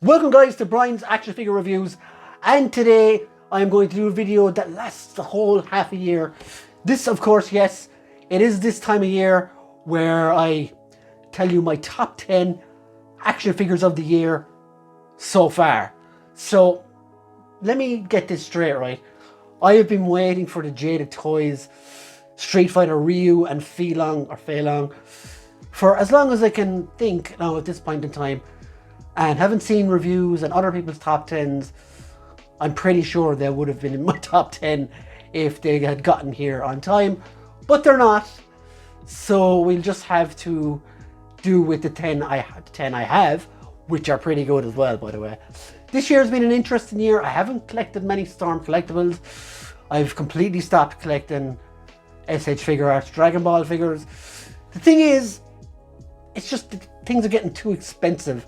Welcome guys to Brian's Action Figure Reviews, and today I am going to do a video that lasts the whole half a year. This, of course, yes, it is this time of year where I tell you my top 10 action figures of the year so far. So let me get this straight, right? I have been waiting for the Jada Toys Street Fighter Ryu and Fei Long for as long as I can think now at this point in time, and haven't seen reviews and other people's top 10s. I'm pretty sure they would have been in my top 10 if they had gotten here on time, but they're not. So we'll just have to do with the 10 I have, which are pretty good as well, by the way. This year has been an interesting year. I haven't collected many Storm collectibles. I've completely stopped collecting SH Figure Arts Dragon Ball figures. The thing is, it's just things are getting too expensive.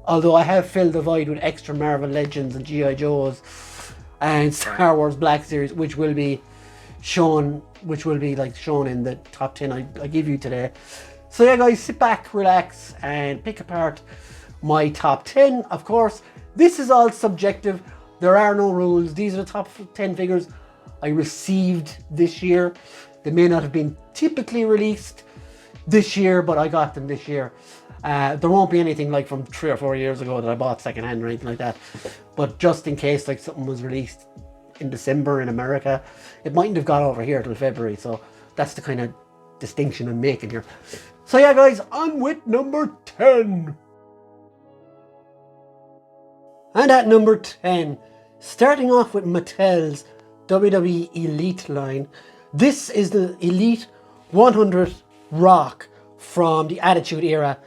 Although I have filled the void with extra Marvel Legends and G.I. Joes and Star Wars Black Series, which will be shown in the top 10 I give you today. So yeah guys, sit back, relax and pick apart my top 10. Of course, this is all subjective. There are no rules. These are the top 10 figures I received this year. They may not have been typically released this year, but I got them this year. There won't be anything like from 3 or 4 years ago that I bought secondhand or anything like that. But just in case like something was released in December in America, it mightn't have got over here till February. So that's the kind of distinction I'm making here. So yeah guys, on with number 10. And at number 10, starting off with Mattel's WWE Elite Line. This is the Elite 100 Rock from the Attitude Era.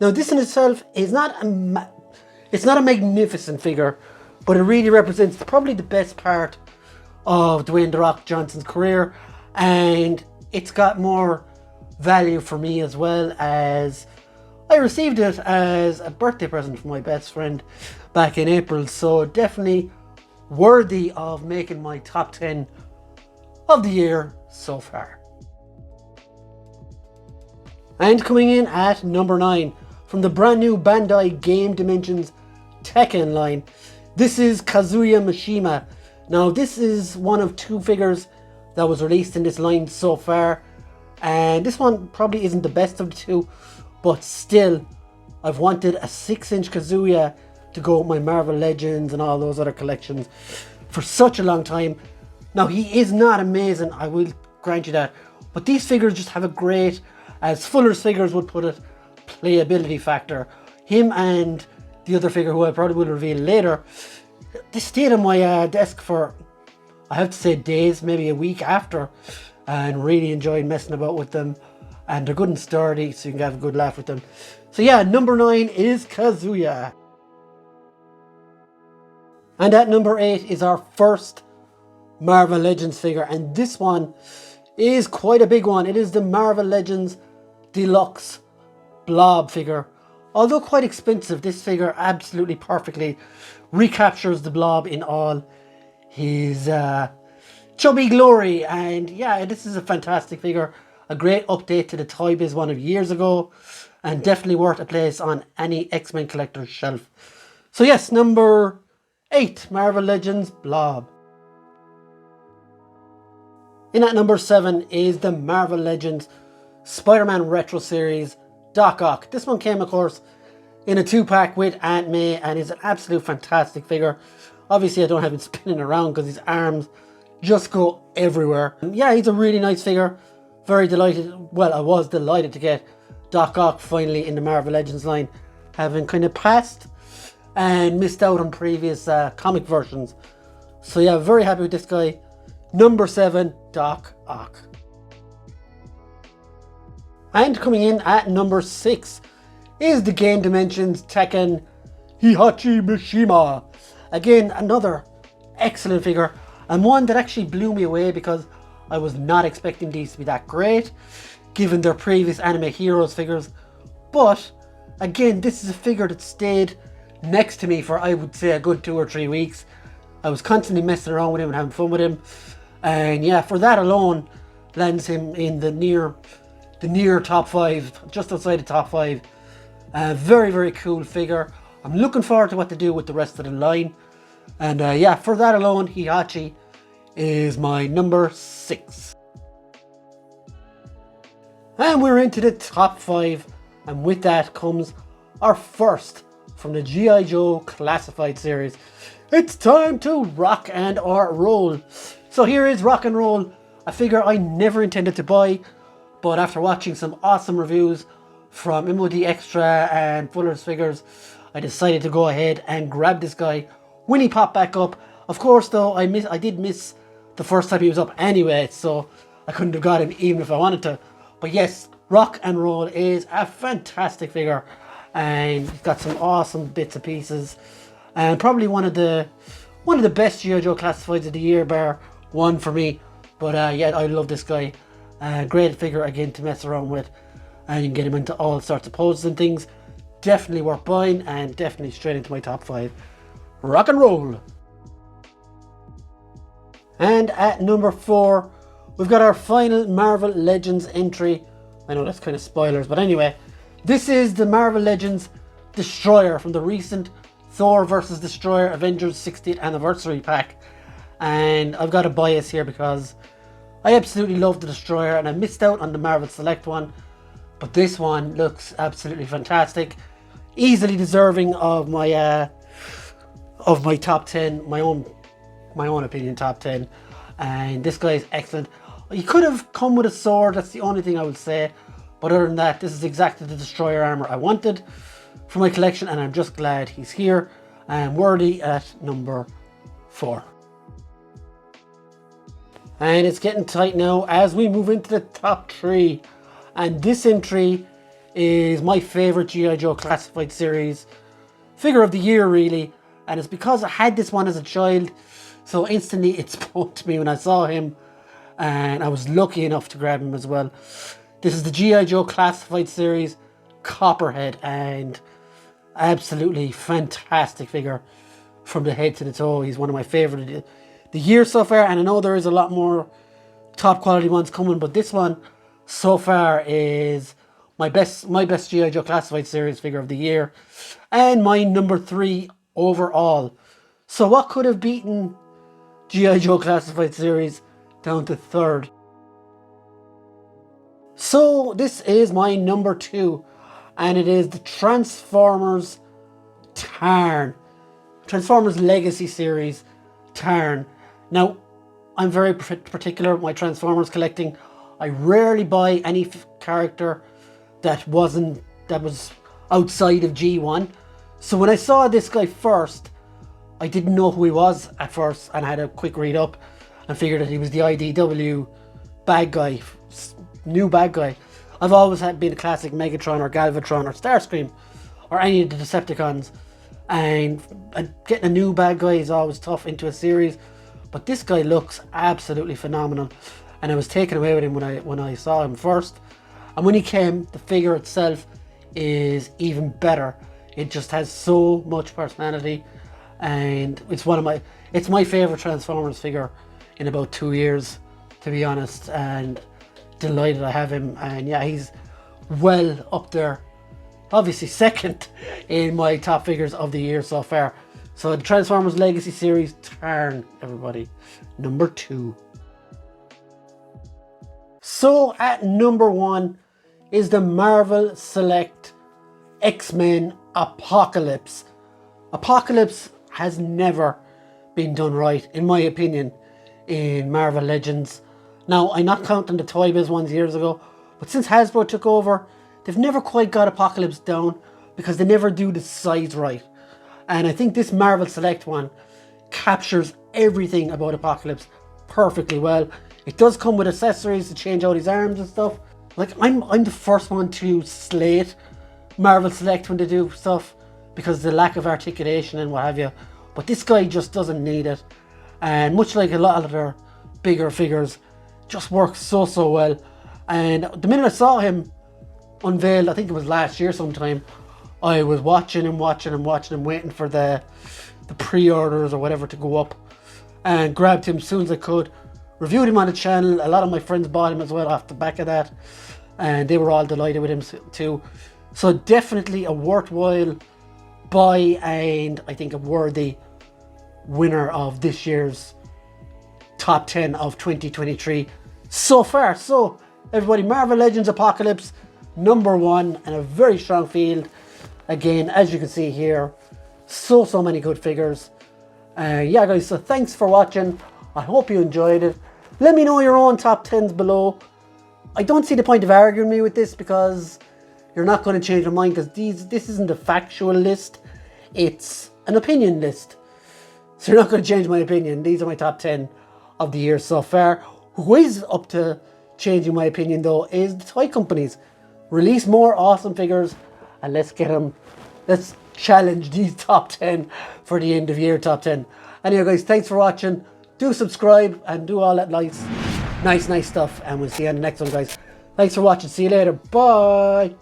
Now this in itself is it's not a magnificent figure, but it really represents probably the best part of Dwayne "The Rock" Johnson's career, and it's got more value for me as well, as I received it as a birthday present from my best friend back in April. So definitely worthy of making my top 10 of the year so far. And coming in at number 9, from the brand new Bandai Game Dimensions Tekken line, this is Kazuya Mishima. Now this is one of 2 figures that was released in this line so far, and this one probably isn't the best of the 2, but still I've wanted a 6-inch Kazuya to go with my Marvel Legends and all those other collections for such a long time. Now he is not amazing, I will grant you that, but these figures just have a great, as Fuller's figures would put it, playability factor. Him and the other figure, who I probably will reveal later, they stayed on my desk for, I have to say, days, maybe a week after, and really enjoyed messing about with them. And they're good and sturdy, so you can have a good laugh with them. So yeah, number 9 is Kazuya. And at number 8 is our first Marvel Legends figure, and this one is quite a big one. It is the Marvel Legends Deluxe Blob figure. Although quite expensive, this figure absolutely perfectly recaptures the Blob in all his chubby glory. And yeah, this is a fantastic figure. A great update to the Toy Biz one of years ago, and definitely worth a place on any X-Men collector's shelf. So yes, number 8, Marvel Legends Blob. In at number 7 is the Marvel Legends Spider-Man Retro Series Doc Ock. This one came, of course, in a 2-pack with Aunt May, and is an absolute fantastic figure. Obviously I don't have it spinning around because his arms just go everywhere. And yeah, he's a really nice figure. Very delighted, well, I was delighted to get Doc Ock finally in the Marvel Legends line, having kind of passed and missed out on previous comic versions. So yeah, very happy with this guy. Number 7, Doc Ock. And coming in at number 6 is the Game Dimensions Tekken Heihachi Mishima. Again, another excellent figure, and one that actually blew me away because I was not expecting these to be that great, given their previous Anime Heroes figures. But again, this is a figure that stayed next to me for, I would say, a good 2 or 3 weeks. I was constantly messing around with him and having fun with him, and yeah, for that alone lands him in the near top 5, just outside the top 5. Very, very cool figure. I'm looking forward to what to do with the rest of the line. And yeah, for that alone, Heihachi is my number 6. And we're into the top 5, and with that comes our first from the G.I. Joe Classified series. It's time to rock and or roll. So here is Rock and Roll, a figure I never intended to buy, but after watching some awesome reviews from MOD Extra and Fuller's Figures, I decided to go ahead and grab this guy when he popped back up. Of course though, I did miss the first time he was up anyway, so I couldn't have got him even if I wanted to. But yes, Rock and Roll is a fantastic figure, and he's got some awesome bits and pieces, and probably one of the best G.I. Joe Classifieds of the year, bar one for me. But yeah, I love this guy. Great figure again to mess around with, and you can get him into all sorts of poses and things. Definitely worth buying, and definitely straight into my top 5. Rock and Roll. And at number 4, we've got our final Marvel Legends entry. I know that's kind of spoilers, but anyway, this is the Marvel Legends Destroyer from the recent Thor vs. Destroyer Avengers 60th Anniversary pack. And I've got a bias here because I absolutely love the Destroyer, and I missed out on the Marvel Select one, but this one looks absolutely fantastic. Easily deserving of my top 10, my own opinion, top 10. And this guy is excellent. He could have come with a sword, that's the only thing I would say. But other than that, this is exactly the Destroyer armor I wanted for my collection, and I'm just glad he's here and worthy at number 4. And it's getting tight now as we move into the top 3. And this entry is my favorite G.I. Joe Classified series figure of the year, really. And it's because I had this one as a child, so instantly it spoke to me when I saw him, and I was lucky enough to grab him as well. This is the G.I. Joe Classified series Copperhead, and absolutely fantastic figure from the head to the toe. He's one of my favorite of the year so far, and I know there is a lot more top quality ones coming, but this one so far is my best G.I. Joe Classified series figure of the year, and my number 3 overall. So what could have beaten G.I. Joe Classified series down to 3rd? So this is my number 2, and it is the Transformers Legacy series Tarn. Now, I'm very particular with my Transformers collecting. I rarely buy any character that was outside of G1. So when I saw this guy first, I didn't know who he was at first, and I had a quick read up and figured that he was the IDW bad guy, new bad guy. I've always been a classic Megatron or Galvatron or Starscream or any of the Decepticons, and getting a new bad guy is always tough into a series, but this guy looks absolutely phenomenal, and I was taken away with him when I saw him first. And when he came, the figure itself is even better. It just has so much personality, and it's my favorite Transformers figure in about 2 years, to be honest, and delighted I have him. And yeah, he's well up there, obviously second in my top figures of the year so far. So the Transformers Legacy series Tarn, everybody, number 2. So at number 1 is the Marvel Select X-Men Apocalypse. Apocalypse has never been done right, in my opinion, in Marvel Legends. Now, I'm not counting the Toy Biz ones years ago, but since Hasbro took over, they've never quite got Apocalypse down because they never do the size right. And I think this Marvel Select one captures everything about Apocalypse perfectly well. It does come with accessories to change out his arms and stuff. Like, I'm the first one to slate Marvel Select when they do stuff because of the lack of articulation and what have you. But this guy just doesn't need it. And much like a lot of their bigger figures, just works so well. And the minute I saw him unveiled, I think it was last year sometime, I was watching him, waiting for the pre-orders or whatever to go up, and grabbed him as soon as I could. Reviewed him on the channel. A lot of my friends bought him as well off the back of that, and they were all delighted with him too. So definitely a worthwhile by and I think a worthy winner of this year's top 10 of 2023 so far. So everybody, Marvel Legends Apocalypse #1 and a very strong field. Again, as you can see here, so many good figures. Yeah guys, so thanks for watching. I hope you enjoyed it. Let me know your own top 10s below. I don't see the point of arguing me with this because you're not going to change your mind, because this isn't a factual list, it's an opinion list. So you're not going to change my opinion. These are my top 10 of the year so far. Who is up to changing my opinion though is the toy companies. Release more awesome figures and let's get them. Let's challenge these top 10 for the end of year top 10. Anyway guys, thanks for watching. Do subscribe and do all that nice stuff, and we'll see you on the next one guys. Thanks for watching. See you later. Bye.